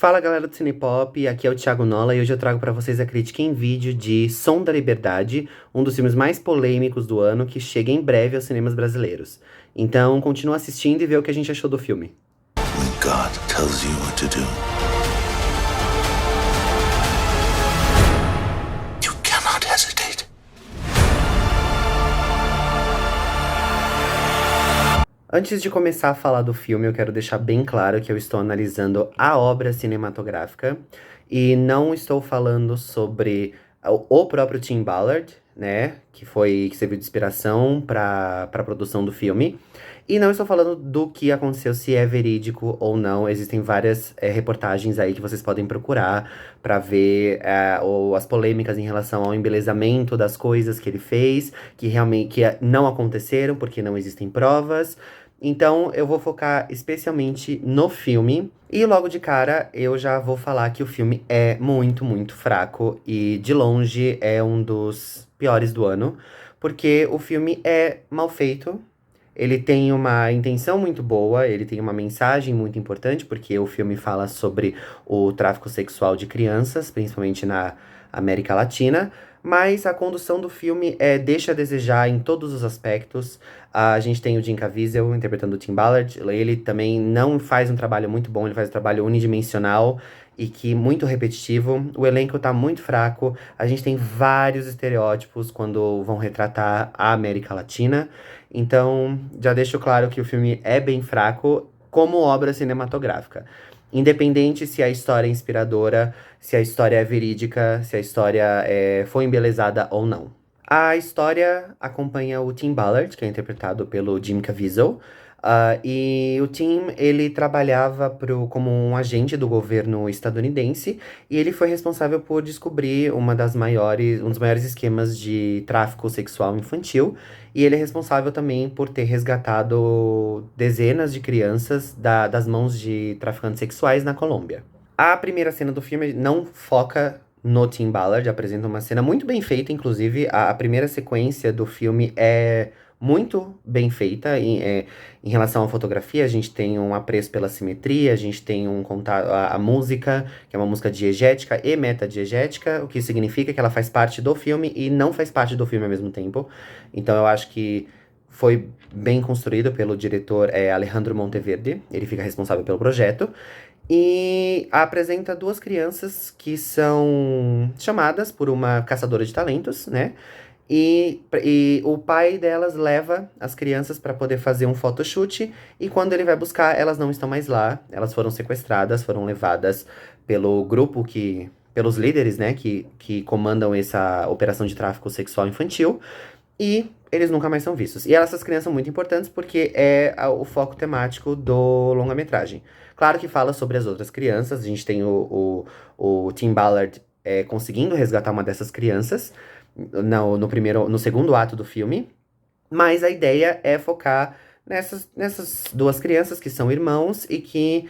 Fala galera do Cinepop, aqui é o Thiago Nola e hoje eu trago pra vocês a crítica em vídeo de Som da Liberdade, um dos filmes mais polêmicos do ano que chega em breve aos cinemas brasileiros. Então, continua assistindo e vê o que a gente achou do filme. When God tells you what to do, you cannot hesitate. Antes de começar a falar do filme, eu quero deixar bem claro que eu estou analisando a obra cinematográfica e não estou falando sobre o próprio Tim Ballard, né, que serviu de inspiração para a produção do filme. E não estou falando do que aconteceu, se é verídico ou não. Existem várias reportagens aí que vocês podem procurar para ver as polêmicas em relação ao embelezamento das coisas que ele fez, que realmente não aconteceram porque não existem provas. Então, eu vou focar especialmente no filme. E logo de cara, eu já vou falar que o filme é muito, muito fraco. E de longe é um dos piores do ano. Porque o filme é mal feito. Ele tem uma intenção muito boa, ele tem uma mensagem muito importante, porque o filme fala sobre o tráfico sexual de crianças, principalmente na América Latina. Mas a condução do filme deixa a desejar em todos os aspectos. A gente tem o Jim Caviezel interpretando o Tim Ballard. Ele também não faz um trabalho muito bom, ele faz um trabalho unidimensional e que muito repetitivo. O elenco tá muito fraco. A gente tem vários estereótipos quando vão retratar a América Latina. Então, já deixo claro que o filme é bem fraco como obra cinematográfica. Independente se a história é inspiradora, se a história é verídica, se a história foi embelezada ou não. A história acompanha o Tim Ballard, que é interpretado pelo Jim Caviezel. E o Tim, ele trabalhava como um agente do governo estadunidense e ele foi responsável por descobrir um dos maiores esquemas de tráfico sexual infantil. E ele é responsável também por ter resgatado dezenas de crianças das mãos de traficantes sexuais na Colômbia. A primeira cena do filme não foca no Tim Ballard, apresenta uma cena muito bem feita, inclusive a primeira sequência do filme é muito bem feita em relação à fotografia. A gente tem um apreço pela simetria, a gente tem um contato, a música, que é uma música diegética e metadiegética, o que significa que ela faz parte do filme e não faz parte do filme ao mesmo tempo. Então eu acho que foi bem construído pelo diretor Alejandro Monteverde, ele fica responsável pelo projeto. E apresenta duas crianças que são chamadas por uma caçadora de talentos, né? E o pai delas leva as crianças para poder fazer um photoshoot. E quando ele vai buscar, elas não estão mais lá. Elas foram sequestradas, foram levadas pelo grupo pelos líderes, né? Que comandam essa operação de tráfico sexual infantil. E eles nunca mais são vistos. E essas crianças são muito importantes porque é o foco temático do longa-metragem. Claro que fala sobre as outras crianças. A gente tem o Tim Ballard conseguindo resgatar uma dessas crianças no segundo ato do filme. Mas a ideia é focar nessas duas crianças que são irmãos e que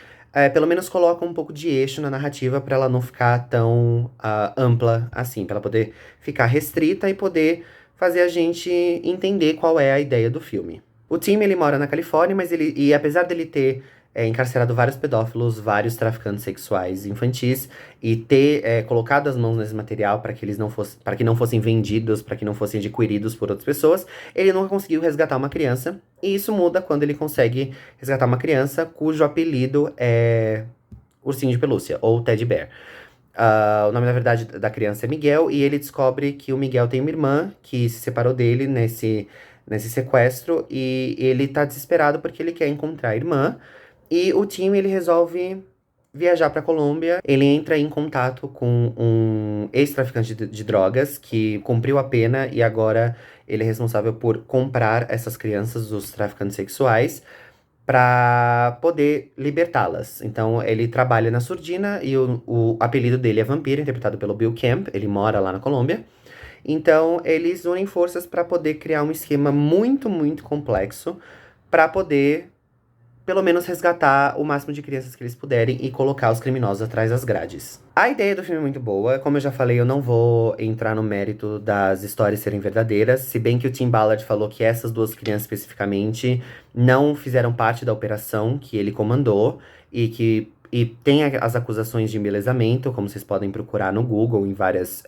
pelo menos colocam um pouco de eixo na narrativa para ela não ficar tão ampla assim, para ela poder ficar restrita e poder fazer a gente entender qual é a ideia do filme. O Tim, ele mora na Califórnia, apesar dele ter encarcerado vários pedófilos, vários traficantes sexuais infantis, e ter colocado as mãos nesse material para que eles para que não fossem vendidos, para que não fossem adquiridos por outras pessoas, ele nunca conseguiu resgatar uma criança, e isso muda quando ele consegue resgatar uma criança cujo apelido é Ursinho de Pelúcia, ou Teddy Bear. O nome, na verdade, da criança é Miguel, e ele descobre que o Miguel tem uma irmã que se separou dele nesse sequestro, e ele tá desesperado porque ele quer encontrar a irmã. E o Tim, ele resolve viajar pra Colômbia. Ele entra em contato com um ex-traficante de drogas que cumpriu a pena e agora ele é responsável por comprar essas crianças dos traficantes sexuais para poder libertá-las. Então, ele trabalha na surdina e o apelido dele é Vampiro, interpretado pelo Bill Camp. Ele mora lá na Colômbia. Então, eles unem forças para poder criar um esquema muito, muito complexo para poder, pelo menos, resgatar o máximo de crianças que eles puderem e colocar os criminosos atrás das grades. A ideia do filme é muito boa. Como eu já falei, eu não vou entrar no mérito das histórias serem verdadeiras, se bem que o Tim Ballard falou que essas duas crianças especificamente não fizeram parte da operação que ele comandou e que E tem as acusações de embelezamento, como vocês podem procurar no Google, em vários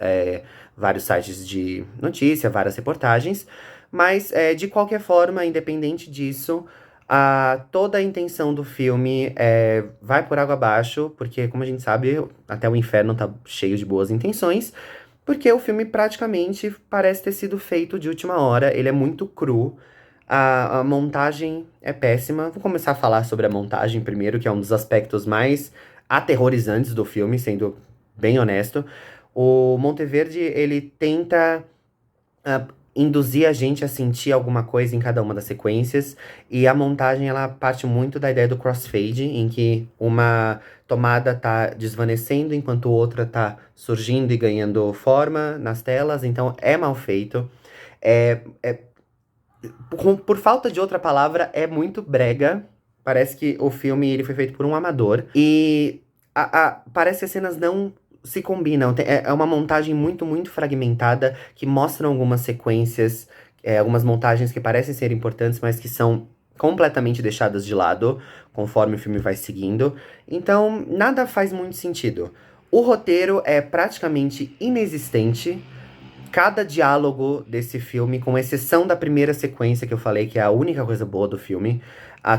sites de notícia, várias reportagens. Mas, de qualquer forma, independente disso, toda a intenção do filme vai por água abaixo, porque, como a gente sabe, até o inferno tá cheio de boas intenções, porque o filme praticamente parece ter sido feito de última hora, ele é muito cru, a montagem é péssima. Vou começar a falar sobre a montagem primeiro, que é um dos aspectos mais aterrorizantes do filme, sendo bem honesto. O Monteverde, ele tenta induzir a gente a sentir alguma coisa em cada uma das sequências, e a montagem ela parte muito da ideia do crossfade, em que uma tomada tá desvanecendo enquanto outra tá surgindo e ganhando forma nas telas, então é mal feito. É, é por falta de outra palavra, é muito brega. Parece que o filme ele foi feito por um amador. E parece que as cenas não se combinam. É uma montagem muito, muito fragmentada, que mostram algumas sequências, algumas montagens que parecem ser importantes, mas que são completamente deixadas de lado, conforme o filme vai seguindo. Então, nada faz muito sentido. O roteiro é praticamente inexistente. Cada diálogo desse filme, com exceção da primeira sequência que eu falei, que é a única coisa boa do filme,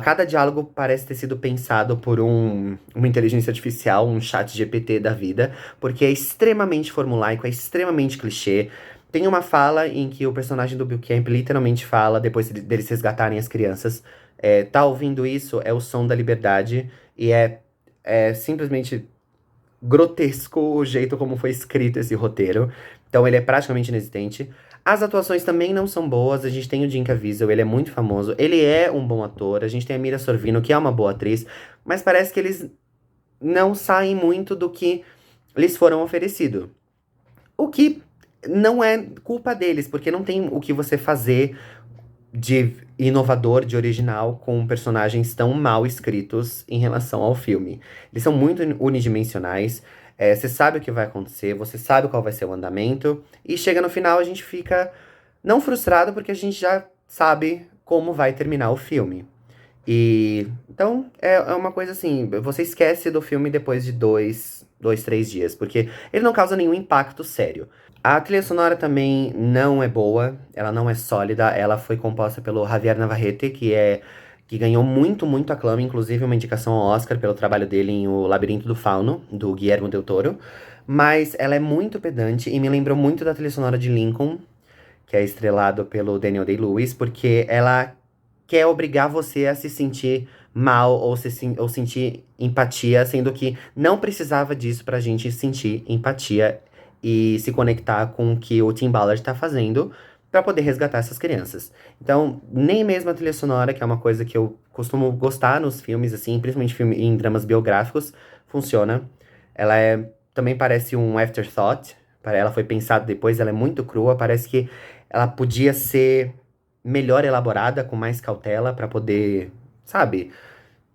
cada diálogo parece ter sido pensado por uma inteligência artificial, um chat GPT da vida, porque é extremamente formulaico, é extremamente clichê. Tem uma fala em que o personagem do Bill Camp literalmente fala, depois deles resgatarem as crianças, tá ouvindo isso? É o som da liberdade, e é simplesmente grotesco o jeito como foi escrito esse roteiro. Então ele é praticamente inexistente. As atuações também não são boas. A gente tem o Jim Caviezel, ele é muito famoso. Ele é um bom ator. A gente tem a Mira Sorvino, que é uma boa atriz. Mas parece que eles não saem muito do que lhes foram oferecido. O que não é culpa deles, porque não tem o que você fazer de inovador, de original, com personagens tão mal escritos em relação ao filme. Eles são muito unidimensionais, você sabe o que vai acontecer, você sabe qual vai ser o andamento, e chega no final a gente fica não frustrado, porque a gente já sabe como vai terminar o filme. E então é uma coisa assim, você esquece do filme depois de dois, 3 dias, porque ele não causa nenhum impacto sério. A trilha sonora também não é boa, ela não é sólida, ela foi composta pelo Javier Navarrete, que ganhou muito, muito aclama, inclusive uma indicação ao Oscar pelo trabalho dele em O Labirinto do Fauno, do Guillermo del Toro. Mas ela é muito pedante e me lembrou muito da trilha sonora de Lincoln, que é estrelado pelo Daniel Day-Lewis, porque ela quer obrigar você a se sentir mal ou sentir empatia, sendo que não precisava disso pra gente sentir empatia e se conectar com o que o Tim Ballard tá fazendo pra poder resgatar essas crianças. Então, nem mesmo a trilha sonora, que é uma coisa que eu costumo gostar nos filmes, assim, principalmente em dramas biográficos, funciona. Também parece um afterthought, ela foi pensada depois, ela é muito crua, parece que ela podia ser melhor elaborada, com mais cautela, pra poder, sabe,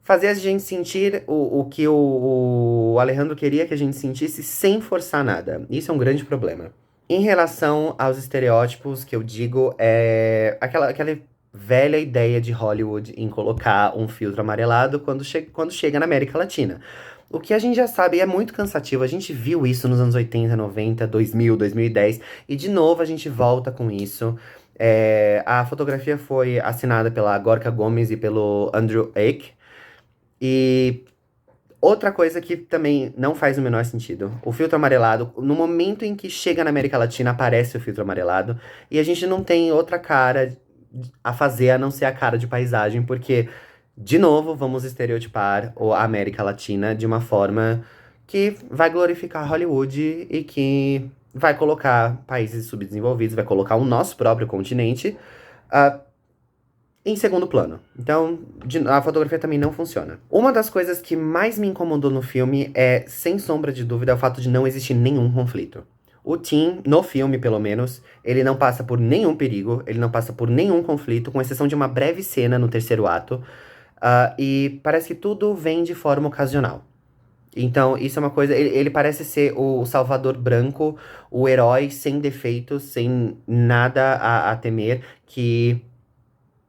fazer a gente sentir o que o Alejandro queria que a gente sentisse sem forçar nada. Isso é um grande problema. Em relação aos estereótipos, que eu digo, é aquela velha ideia de Hollywood em colocar um filtro amarelado quando chega na América Latina. O que a gente já sabe é muito cansativo. A gente viu isso nos anos 80, 90, 2000, 2010. E de novo a gente volta com isso. A fotografia foi assinada pela Gorka Gomes e pelo Andrew Ake. E outra coisa que também não faz o menor sentido. O filtro amarelado, no momento em que chega na América Latina, aparece o filtro amarelado. E a gente não tem outra cara a fazer a não ser a cara de paisagem, porque, de novo, vamos estereotipar a América Latina de uma forma que vai glorificar Hollywood e que vai colocar países subdesenvolvidos, vai colocar o nosso próprio continente em segundo plano. Então, a fotografia também não funciona. Uma das coisas que mais me incomodou no filme é, sem sombra de dúvida, o fato de não existir nenhum conflito. O Tim, no filme pelo menos, ele não passa por nenhum perigo, ele não passa por nenhum conflito, com exceção de uma breve cena no terceiro ato. E parece que tudo vem de forma ocasional. Então, isso é uma coisa. Ele parece ser o salvador branco, o herói sem defeitos, sem nada a temer, que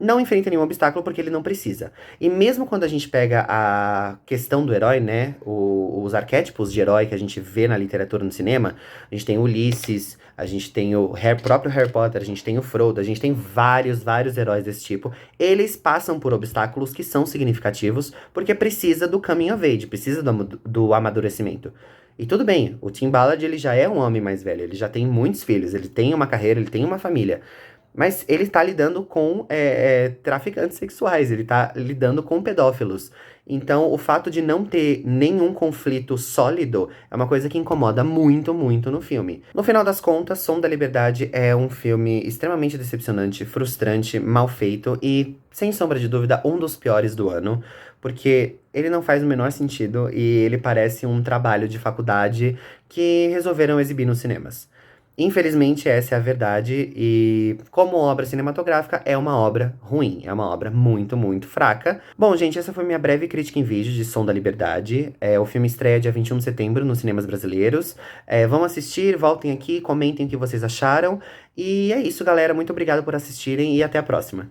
não enfrenta nenhum obstáculo porque ele não precisa. E mesmo quando a gente pega a questão do herói, né, os arquétipos de herói que a gente vê na literatura, no cinema, a gente tem Ulisses, a gente tem o próprio Harry Potter, a gente tem o Frodo, a gente tem vários heróis desse tipo. Eles passam por obstáculos que são significativos porque precisa do coming of age, precisa do amadurecimento. E tudo bem, o Tim Ballard ele já é um homem mais velho, ele já tem muitos filhos, ele tem uma carreira, ele tem uma família. Mas ele tá lidando com traficantes sexuais, ele tá lidando com pedófilos. Então, o fato de não ter nenhum conflito sólido é uma coisa que incomoda muito no filme. No final das contas, Som da Liberdade é um filme extremamente decepcionante, frustrante, mal feito e, sem sombra de dúvida, um dos piores do ano, porque ele não faz o menor sentido e ele parece um trabalho de faculdade que resolveram exibir nos cinemas. Infelizmente, essa é a verdade, e como obra cinematográfica, é uma obra ruim, é uma obra muito fraca. Bom, gente, essa foi minha breve crítica em vídeo de Som da Liberdade. O filme estreia dia 21 de setembro nos cinemas brasileiros. Vão assistir, voltem aqui, comentem o que vocês acharam. E é isso, galera. Muito obrigado por assistirem e até a próxima.